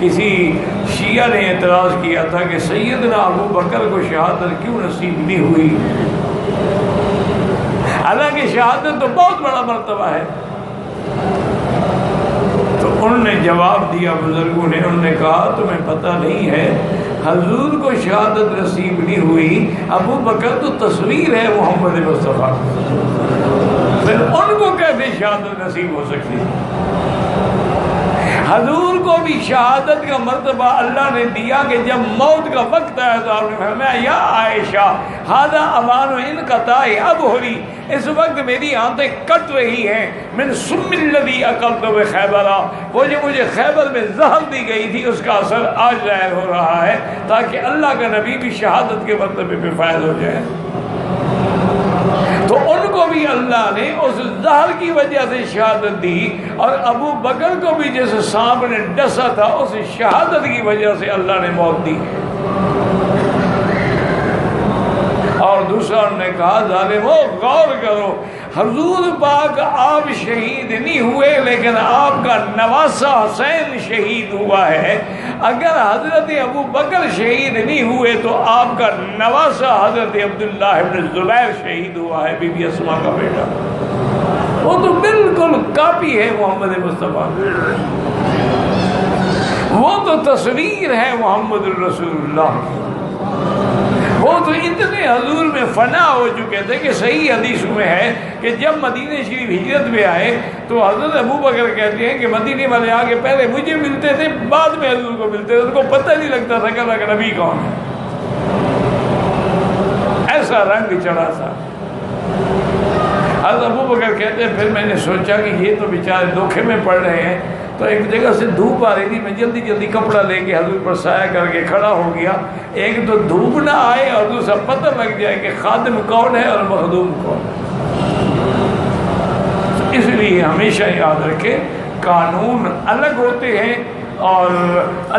کسی شیعہ نے اعتراض کیا تھا کہ سیدنا ابو بکر کو شہادت کیوں نصیب نہیں ہوئی، حالانکہ شہادت تو بہت بڑا مرتبہ ہے۔ تو انہوں نے جواب دیا، بزرگوں نے، انہوں نے کہا تمہیں پتہ نہیں ہے حضور کو شہادت نصیب نہیں ہوئی، ابو بکر تو تصویر ہے محمد مصطفیٰ، پھر ان کو کیسے شہادت نصیب ہو سکتی؟ حضور کو بھی شہادت کا مرتبہ اللہ نے دیا کہ جب موت کا وقت آیا تو آپ نے فرمایا یا عائشہ ھذا اوان انقطاع ابہری، اس وقت میری آنتیں کٹ رہی ہیں، من سم الذی اکلت بخیبر، وہ جو مجھے خیبر میں زہر دی گئی تھی اس کا اثر آج ظاہر ہو رہا ہے، تاکہ اللہ کا نبی بھی شہادت کے مرتبے پہ فائز ہو جائے۔ تو ان کو بھی اللہ نے اس زہر کی وجہ سے شہادت دی، اور ابو بکر کو بھی جیسے سانپ نے ڈسا تھا اس شہادت کی وجہ سے اللہ نے موت دی۔ اور دوسرا انہوں نے کہا ظالمو غور کرو، حضور پاک آپ شہید نہیں ہوئے لیکن آپ کا نواسہ حسین شہید ہوا ہے، اگر حضرت ابو بکر شہید نہیں ہوئے تو آپ کا نواسہ حضرت عبداللہ ابن زبیر شہید ہوا ہے، بی بی اسماء کا بیٹا، وہ تو بالکل کاپی ہے محمد مصطفیٰ، وہ تو تصویر ہے محمد الرسول اللہ، وہ تو اتنے حضور میں فنا ہو چکے تھے کہ صحیح حدیث میں ہے کہ جب مدینہ شریف ہجرت میں آئے تو حضرت ابو بکر کہتے ہیں کہ مدینے والے آگے پہلے مجھے ملتے تھے، بعد میں حضور کو ملتے تھے، ان کو پتہ نہیں لگتا تھا کہ اللہ کا نبی کون ہے، ایسا رنگ چڑھا تھا۔ حضرت ابو بکر کہتے ہیں پھر میں نے سوچا کہ یہ تو بیچارے دھوکے میں پڑ رہے ہیں، تو ایک جگہ سے دھوپ آ رہی تھی، میں جلدی جلدی کپڑا لے کے حضور پر سایہ کر کے کھڑا ہو گیا، ایک تو دھوپ نہ آئے اور دوسرا پتہ لگ جائے کہ خادم کون ہے اور مخدوم کون ہے۔ اس لیے ہمیشہ یاد رکھیں قانون الگ ہوتے ہیں اور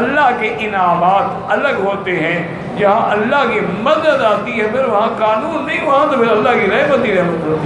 اللہ کے انعامات الگ ہوتے ہیں، جہاں اللہ کی مدد آتی ہے پھر وہاں قانون نہیں، وہاں تو پھر اللہ کی رحمت ہی رحمت ہوتی ہے۔